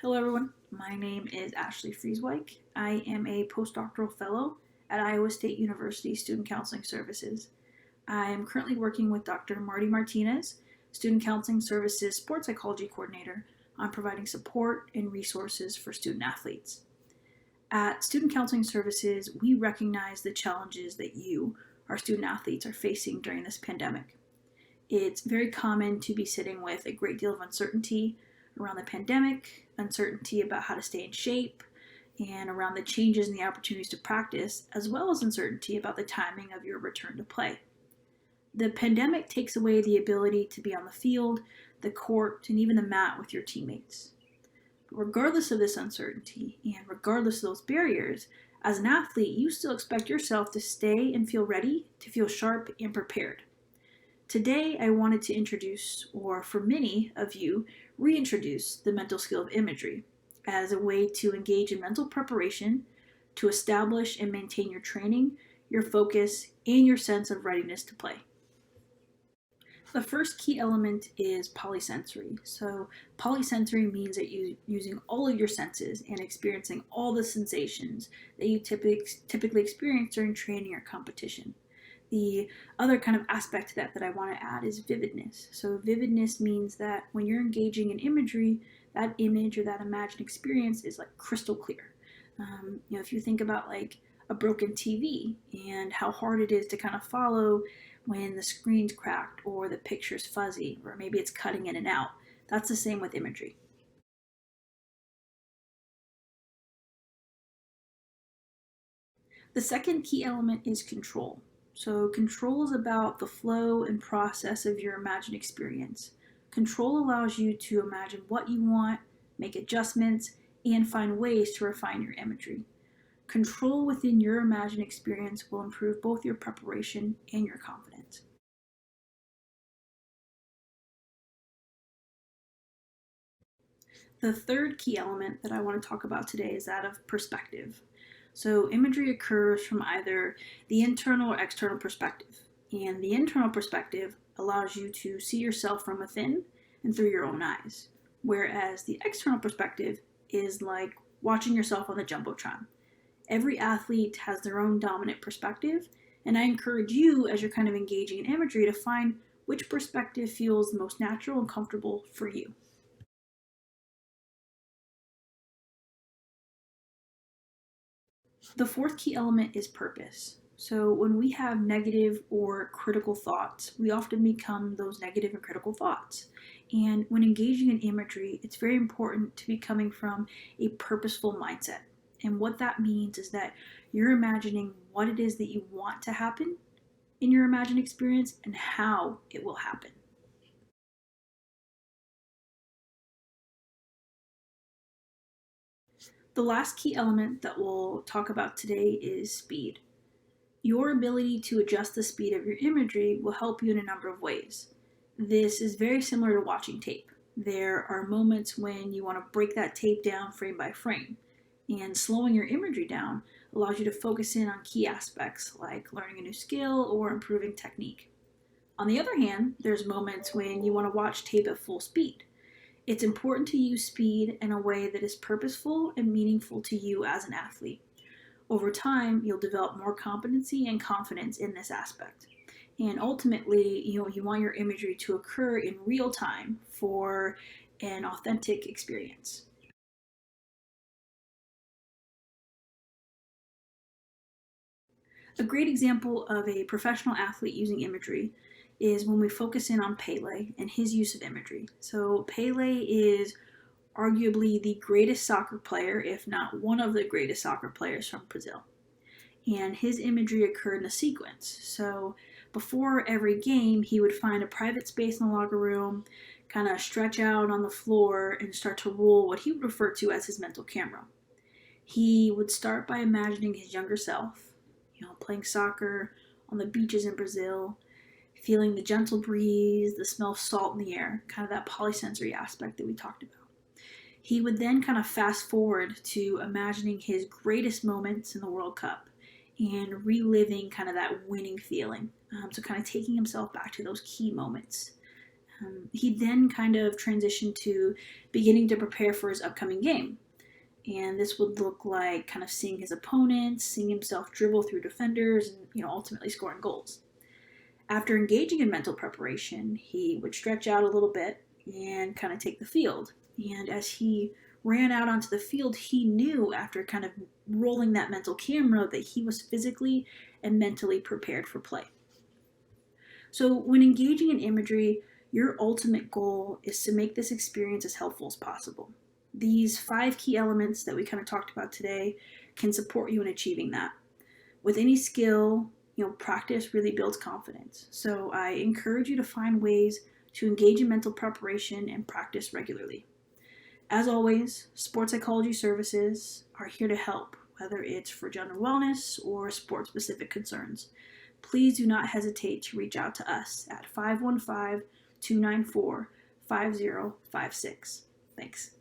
Hello everyone, my name is Ashely Frieswyk. I am a postdoctoral fellow at Iowa State University Student Counseling Services. I am currently working with Dr. Marty Martinez, Student Counseling Services Sports Psychology Coordinator, on providing support and resources for student athletes. At Student Counseling Services, we recognize the challenges that you, our student athletes, are facing during this pandemic. It's very common to be sitting with a great deal of uncertainty around the pandemic, uncertainty about how to stay in shape, and around the changes and the opportunities to practice, as well as uncertainty about the timing of your return to play. The pandemic takes away the ability to be on the field, the court, and even the mat with your teammates. But regardless of this uncertainty, and regardless of those barriers, as an athlete, you still expect yourself to stay and feel ready, to feel sharp and prepared. Today, I wanted to introduce, or for many of you, reintroduce the mental skill of imagery as a way to engage in mental preparation, to establish and maintain your training, your focus, and your sense of readiness to play. The first key element is polysensory. So polysensory means that you're using all of your senses and experiencing all the sensations that you typically experience during training or competition. The other kind of aspect to that I want to add is vividness. So vividness means that when you're engaging in imagery, that image or that imagined experience is like crystal clear. If you think about like a broken TV and how hard it is to kind of follow when the screen's cracked or the picture's fuzzy or maybe it's cutting in and out, that's the same with imagery. The second key element is control. So control is about the flow and process of your imagined experience. Control allows you to imagine what you want, make adjustments, and find ways to refine your imagery. Control within your imagined experience will improve both your preparation and your confidence. The third key element that I want to talk about today is that of perspective. So imagery occurs from either the internal or external perspective. And the internal perspective allows you to see yourself from within and through your own eyes. Whereas the external perspective is like watching yourself on the Jumbotron. Every athlete has their own dominant perspective, and I encourage you, as you're kind of engaging in imagery, to find which perspective feels the most natural and comfortable for you. The fourth key element is purpose. So when we have negative or critical thoughts, we often become those negative and critical thoughts. And when engaging in imagery, it's very important to be coming from a purposeful mindset. And what that means is that you're imagining what it is that you want to happen in your imagined experience and how it will happen. The last key element that we'll talk about today is speed. Your ability to adjust the speed of your imagery will help you in a number of ways. This is very similar to watching tape. There are moments when you want to break that tape down frame by frame, and slowing your imagery down allows you to focus in on key aspects like learning a new skill or improving technique. On the other hand, there's moments when you want to watch tape at full speed. It's important to use speed in a way that is purposeful and meaningful to you as an athlete. Over time, you'll develop more competency and confidence in this aspect. And ultimately, you want your imagery to occur in real time for an authentic experience. A great example of a professional athlete using imagery is when we focus in on Pele and his use of imagery. So Pele is arguably the greatest soccer player, if not one of the greatest soccer players from Brazil. And his imagery occurred in a sequence. So before every game, he would find a private space in the locker room, kind of stretch out on the floor, and start to roll what he would refer to as his mental camera. He would start by imagining his younger self, playing soccer on the beaches in Brazil, feeling the gentle breeze, the smell of salt in the air, kind of that polysensory aspect that we talked about. He would then kind of fast forward to imagining his greatest moments in the World Cup and reliving kind of that winning feeling. So kind of taking himself back to those key moments. He then kind of transitioned to beginning to prepare for his upcoming game. And this would look like kind of seeing his opponents, seeing himself dribble through defenders, and ultimately scoring goals. After engaging in mental preparation, he would stretch out a little bit and kind of take the field. And as he ran out onto the field, he knew after kind of rolling that mental camera that he was physically and mentally prepared for play. So when engaging in imagery, your ultimate goal is to make this experience as helpful as possible. These 5 key elements that we kind of talked about today can support you in achieving that. With any skill, practice really builds confidence. So I encourage you to find ways to engage in mental preparation and practice regularly. As always, Sports Psychology Services are here to help, whether it's for general wellness or sport-specific concerns. Please do not hesitate to reach out to us at 515-294-5056. Thanks.